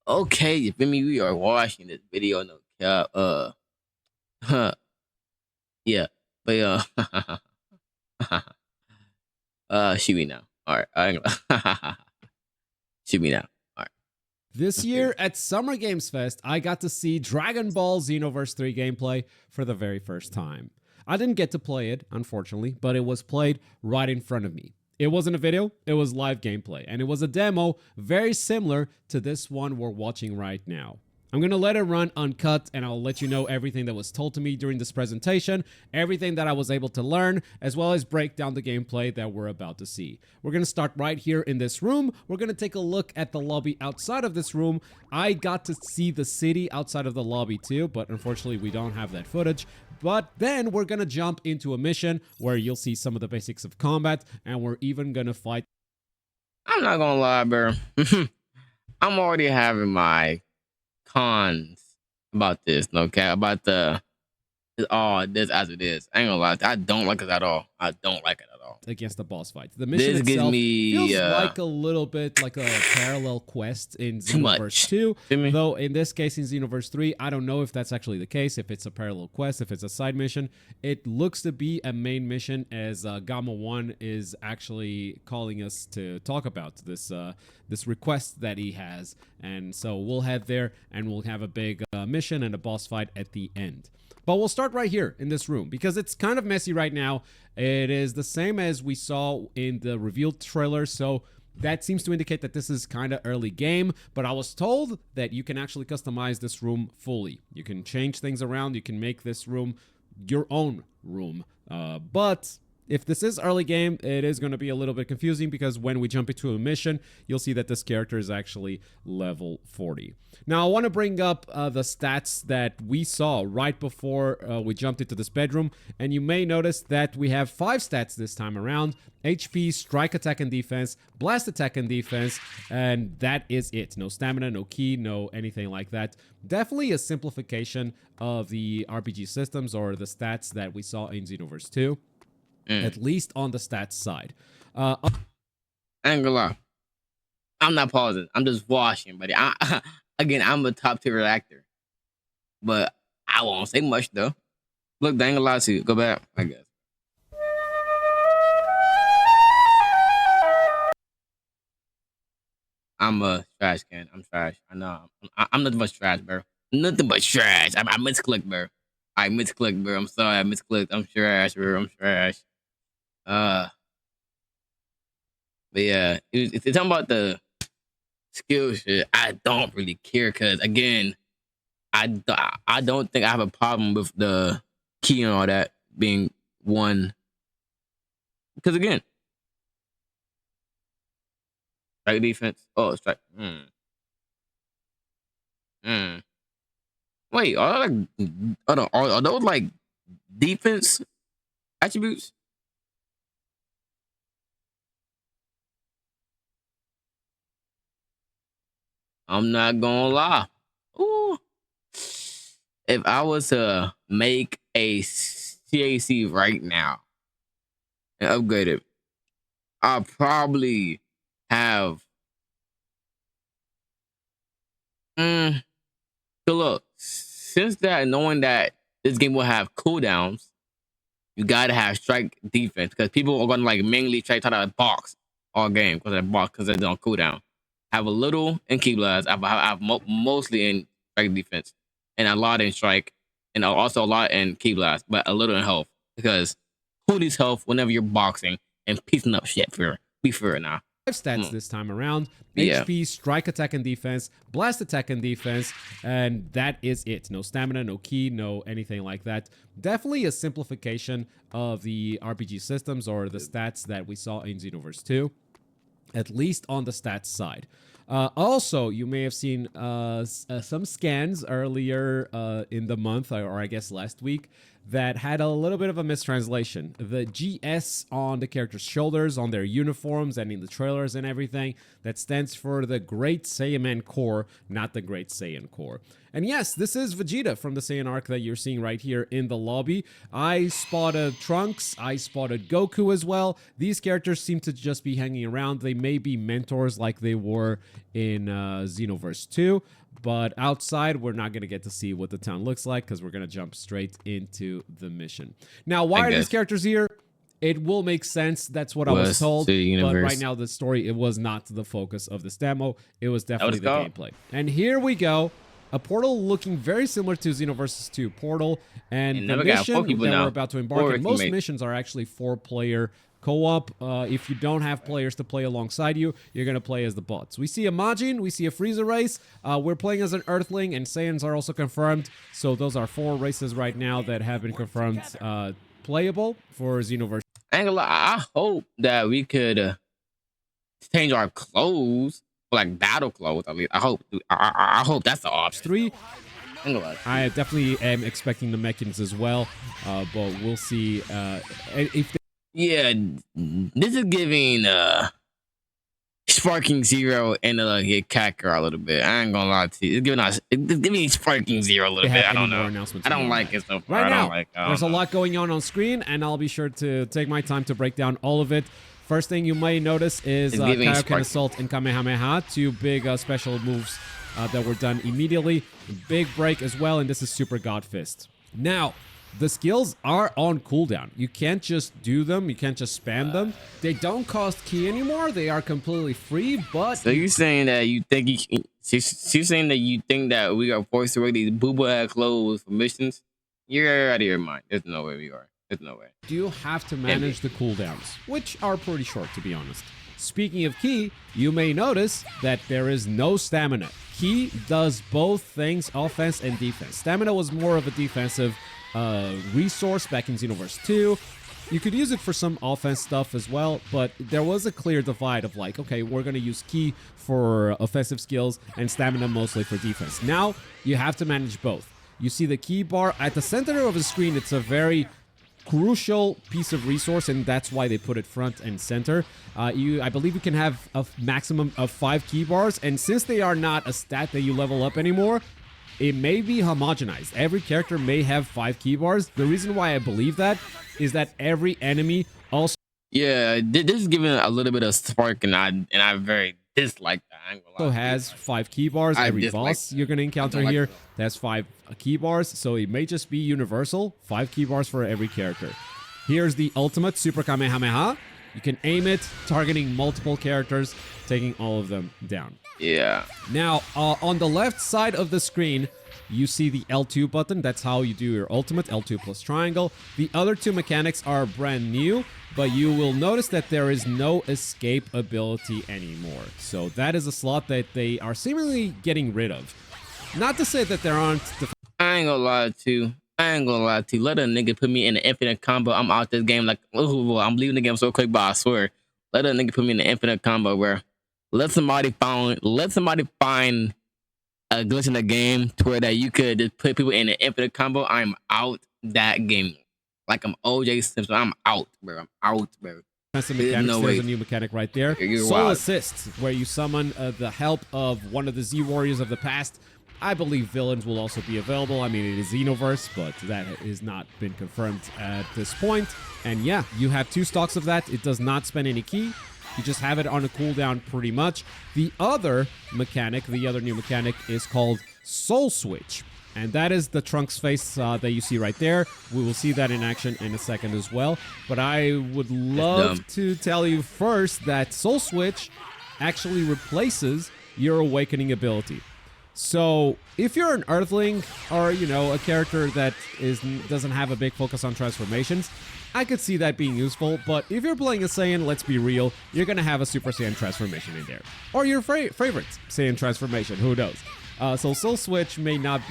Okay, you feel me? We are watching this video. No cap. Huh, yeah, but shoot me now. All right, I ain't gonna shoot me now. All right, This let's do year it. at Summer Games Fest, I got to see Dragon Ball Xenoverse 3 gameplay for the very first time. I didn't get to play it, unfortunately, but it was played right in front of me. It wasn't a video, it was live gameplay, and it was a demo very similar to this one we're watching right now. I'm going to let it run uncut, and I'll let you know everything that was told to me during this presentation, everything that I was able to learn, as well as break down the gameplay that we're about to see. We're going to start right here in this room. We're going to take a look at the lobby outside of this room. I got to see the city outside of the lobby too, but unfortunately we don't have that footage. But then we're going to jump into a mission where you'll see some of the basics of combat, and we're even going to fight. I'm not gonna lie, bro. I'm already having my cons about this. No cap about this as it is. I ain't gonna lie. I don't like it at all. I don't like it at all. Against the boss fight. The mission This gives itself me feels like a little bit like a parallel quest in too much. Xenoverse 2. Feel me? Though in this case in Xenoverse 3, I don't know if that's actually the case, if it's a parallel quest, if it's a side mission. It looks to be a main mission as Gamma 1 is actually calling us to talk about this request that he has. And so we'll head there and we'll have a big mission and a boss fight at the end. But we'll start right here in this room because it's kind of messy right now. It is the same as we saw in the revealed trailer, so that seems to indicate that this is kind of early game, but I was told that you can actually customize this room fully. You can change things around, you can make this room your own room. But if this is early game, it is going to be a little bit confusing because when we jump into a mission, you'll see that this character is actually level 40. Now, I want to bring up the stats that we saw right before we jumped into this bedroom, and you may notice that we have 5 stats this time around: HP, strike attack and defense, blast attack and defense, and that is it. No stamina, no ki, no anything like that. Definitely a simplification of the RPG systems or the stats that we saw in Xenoverse 2. At least on the stats side. I ain't gonna lie. I'm not pausing. I'm just watching, buddy. Again, I'm a top tier actor, but I won't say much though. Look, I ain't gonna lie to you. Go back, I guess. I'm a trash can. I'm trash. I know. I'm nothing but trash, bro. Nothing but trash. I misclicked, bro. I misclicked, bro. I'm sorry. I misclicked. I'm trash, bro. I'm trash. But yeah, if you're talking about the skill shit, I don't really care because again, I don't think I have a problem with the key and all that being one. Because again, strike defense. Oh, strike. Wait, are those like defense attributes? I'm not gonna lie. Ooh. If I was to make a CAC right now and upgrade it, I'll probably have. So look, since that knowing that this game will have cooldowns, you gotta have strike defense because people are gonna like mainly try to box all game because they box because they're on cooldown. Have a little in key blast. I have mostly in strike defense and a lot in strike and also a lot in key blast, but a little in health because who needs health whenever you're boxing and piecing up shit for be fair now. 5 stats this time around: Yeah. HP, strike attack and defense, blast attack and defense, and that is it. No stamina, no ki, no anything like that. Definitely a simplification of the RPG systems or the stats that we saw in Xenoverse 2. At least on the stats side. Also, you may have seen some scans earlier in the month, or I guess last week, that had a little bit of a mistranslation. The GS on the characters' shoulders, on their uniforms, and in the trailers and everything, that stands for the Great Saiyaman Corps, not the Great Saiyan Corps. And yes, this is Vegeta from the Saiyan arc that you're seeing right here in the lobby. I spotted Trunks, I spotted Goku as well. These characters seem to just be hanging around. They may be mentors like they were in Xenoverse 2. But outside, we're not going to get to see what the town looks like because we're going to jump straight into the mission. Now, why are these characters here? It will make sense. That's what I was told. But right now, the story, it was not the focus of this demo. It was definitely the gameplay. And here we go. A portal looking very similar to Xenoverse 2 portal. And the mission that we're about to embark on, most missions are actually 4-player co-op. If you don't have players to play alongside you, you're going to play as the bots. We see a Majin, we see a Frieza race. We're playing as an Earthling, and Saiyans are also confirmed. So those are 4 races right now that have been confirmed playable for Xenoverse. I hope that we could change our clothes, like battle clothes at least. I hope that's the option. 3. I definitely am expecting the mechanics as well, but we'll see if yeah, this is giving Sparking Zero and Kakarot a little bit. I ain't gonna lie to you. It's giving Sparking Zero a little bit. I don't know. I don't like it so far. Right now, there's a lot going on screen, and I'll be sure to take my time to break down all of it. First thing you may notice is Kaioken Assault and Kamehameha, 2 big special moves that were done immediately. Big break as well, and this is Super God Fist. Now, the skills are on cooldown. You can't just do them. You can't just spam them. They don't cost key anymore. They are completely free, but... So you're saying that you think she's saying that you think that we are forced to wear these boo-boo clothes for missions? You're out of your mind. There's no way we are. There's no way. Do you have to manage the cooldowns, which are pretty short, to be honest. Speaking of Ki, you may notice that there is no stamina. Ki does both things, offense and defense. Stamina was more of a defensive resource back in Xenoverse 2. You could use it for some offense stuff as well, but there was a clear divide of like, okay, we're going to use Ki for offensive skills and stamina mostly for defense. Now, you have to manage both. You see the Ki bar at the center of the screen. It's a very crucial piece of resource, and that's why they put it front and center. I believe you can have a maximum of 5 Ki bars, and since they are not a stat that you level up anymore, it may be homogenized. Every character may have 5 Ki bars. The reason why I believe that is that every enemy also... Yeah, this is giving a little bit of spark, and I very dislike that. Also has 5 Ki bars. Every boss you're going to encounter here has 5 Ki bars, so it may just be universal. 5 Ki bars for every character. Here's the ultimate Super Kamehameha. You can aim it, targeting multiple characters, taking all of them down. Yeah. Now, on the left side of the screen, you see the L2 button. That's how you do your ultimate, L2 plus triangle. The other 2 mechanics are brand new, but you will notice that there is no escape ability anymore. So that is a slot that they are seemingly getting rid of. Not to say that there aren't... I ain't gonna lie to you. Let a nigga put me in an infinite combo. I'm out this game like, oh, I'm leaving the game so quick, but I swear. Let a nigga put me in an infinite combo where let somebody find a glitch in the game to where that you could just put people in an infinite combo. I'm out that game. Like I'm OJ Simpson. I'm out, bro. There's a new mechanic right there. Soul Assist, where you summon the help of one of the Z Warriors of the past. I believe villains will also be available. I mean, it is Xenoverse, but that has not been confirmed at this point. And yeah, you have 2 stocks of that. It does not spend any Ki. You just have it on a cooldown pretty much. The other mechanic, the other new mechanic, is called Soul Switch. And that is the Trunks face that you see right there. We will see that in action in a second as well. But I would love to tell you first that Soul Switch actually replaces your Awakening ability. So if you're an Earthling or, you know, a character that doesn't have a big focus on transformations, I could see that being useful. But if you're playing a Saiyan, let's be real, you're going to have a Super Saiyan transformation in there. Or your favorite Saiyan transformation, who knows? So Soul Switch may not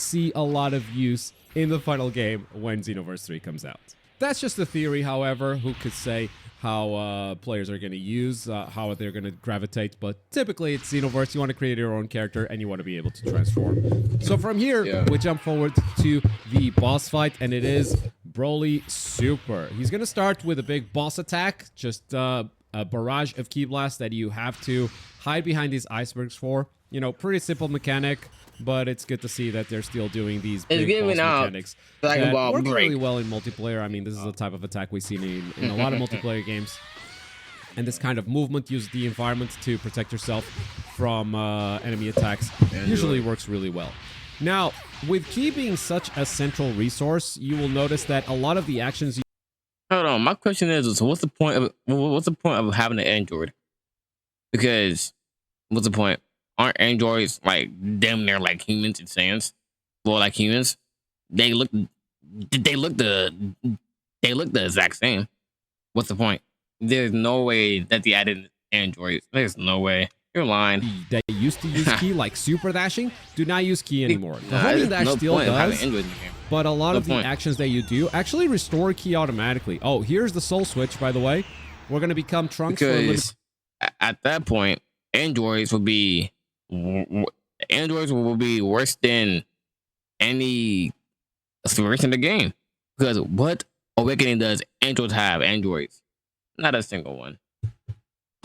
see a lot of use in the final game when Xenoverse 3 comes out. That's just a theory, however, who could say. how players are going to use, how they're going to gravitate. But typically, it's Xenoverse. You want to create your own character, and you want to be able to transform. So from here, we jump forward to the boss fight, and it is Broly Super. He's going to start with a big boss attack, just a barrage of Ki Blasts that you have to hide behind these icebergs for. You know, pretty simple mechanic, but it's good to see that they're still doing these big boss mechanics that work really well in multiplayer. I mean, this is the type of attack we've seen in a lot of multiplayer games. And this kind of movement, use the environment to protect yourself from enemy attacks, usually works really well. Now, with Ki being such a central resource, you will notice that a lot of the actions you... Hold on, my question is, so what's the point of having an android? Because what's the point? Aren't androids like damn near like humans in sense? Well, like humans, they look the exact same. What's the point? There's no way that they added androids. There's no way. You're lying. They used to use Ki like super dashing, do not use Ki anymore. The homing dash still does, but a lot of the actions that you do actually restore Ki automatically. Oh, here's the soul switch, by the way. We're going to become Trunks because at that point, androids will be worse than any experience in the game. Because what Awakening does androids have? Androids, not a single one.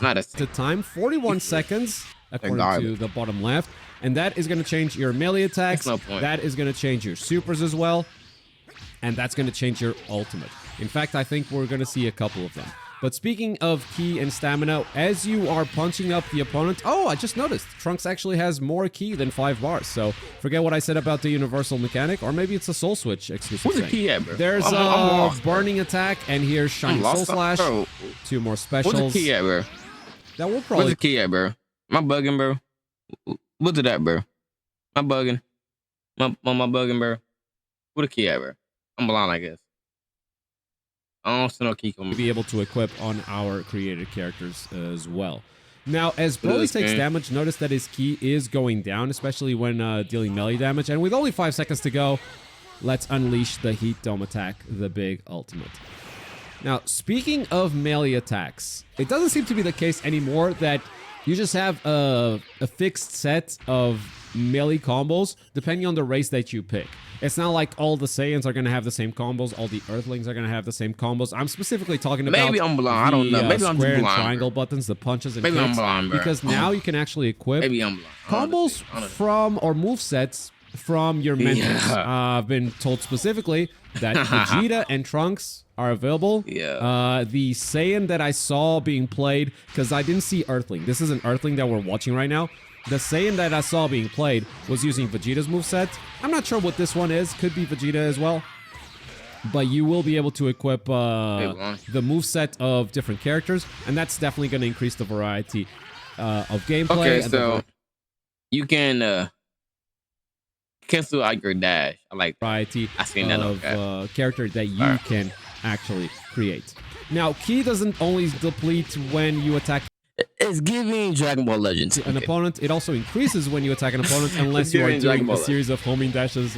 Not a single. The time 41 seconds according to the bottom left, and that is going to change your melee attacks. No point. That is going to change your supers as well, and that's going to change your ultimate. In fact, I think we're going to see a couple of them. But speaking of Ki and stamina, as you are punching up the opponent... Oh, I just noticed. Trunks actually has more Ki than 5 bars. So forget what I said about the universal mechanic. Or maybe it's a Soul Switch exclusive. Where's the Ki at, bro? There's a burning attack. And here's Shiny Soul Slash. Bro. 2 more specials. Where's the Ki at, bro? That will probably... Where's the Ki at, bro? Am I bugging, bro? What's that, bro? Am I bugging? Am I bugging, bro? Where the Ki at, bro? I'm blind, I guess. I don't see no Ki coming. Be able to equip on our created characters as well. Now, as Broly takes damage, notice that his Ki is going down, especially when dealing melee damage. And with only 5 seconds to go, let's unleash the Heat Dome attack, the big ultimate. Now, speaking of melee attacks, it doesn't seem to be the case anymore that you just have a fixed set of melee combos depending on the race that you pick. It's not like all the Saiyans are going to have the same combos, all the Earthlings are going to have the same combos. I'm specifically talking about maybe I'm blind. I don't know. Maybe I'm square blind, and triangle buttons, the punches and maybe kicks, I'm blind, bro. because now you can actually equip combos from or movesets from your mentors. I've been told specifically that Vegeta and Trunks are available. The Saiyan that I saw being played, because I didn't see Earthling. This is an Earthling that we're watching right now. The Saiyan that I saw being played was using Vegeta's moveset. I'm not sure what this one is. Could be Vegeta as well. But you will be able to equip the moveset of different characters. And that's definitely going to increase the variety of gameplay. Okay, so you can cancel out your dash. I like variety I seen that of character that you can actually create. Now, Ki doesn't only deplete when you attack It's giving Dragon Ball Legends. An opponent. It also increases when you attack an opponent unless you are doing a series of homing dashes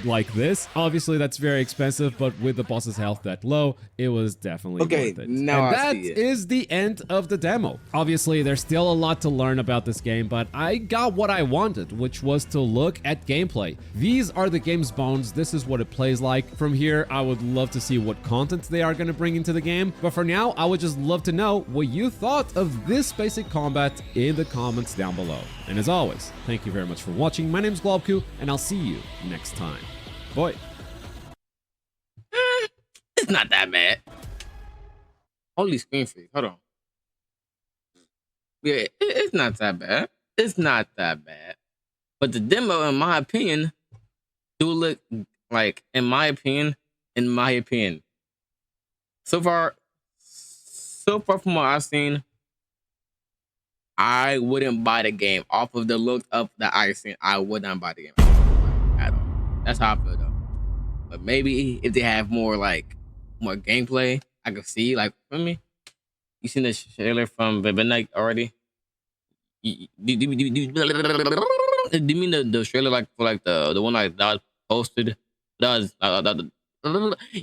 like this. Obviously, that's very expensive, but with the boss's health that low, it was definitely worth it. Now and that is the end of the demo. Obviously, there's still a lot to learn about this game, but I got what I wanted, which was to look at gameplay. These are the game's bones. This is what it plays like. From here, I would love to see what content they are going to bring into the game. But for now, I would just love to know what you thought of this basic combat in the comments down below. And as always, thank you very much for watching. My name is Globku, and I'll see you next time. Boy. It's not that bad. Holy screen freeze. Hold on. Yeah, it's not that bad. It's not that bad. But the demo, in my opinion, do look like, in my opinion, so far from what I've seen, I wouldn't buy the game off of the look of the I've seen. I would not buy the game at all. That's how I feel though. But maybe if they have more gameplay, I could see for me. You seen the trailer from Midnight already? Do you mean the trailer for the one that was posted?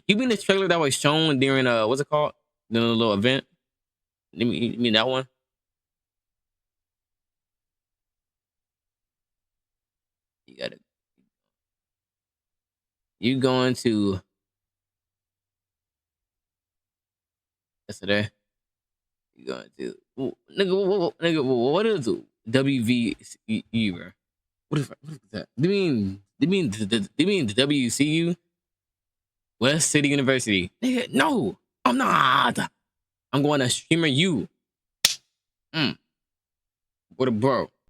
You mean the trailer that was shown during what's it called? The little event? You mean that one? You gotta. You going to yesterday? You going to nigga? What is WVE, bro? What is that? Do you mean the WCU? West City University? Nigga, no, I'm not. I'm going to streamer U. What a bro.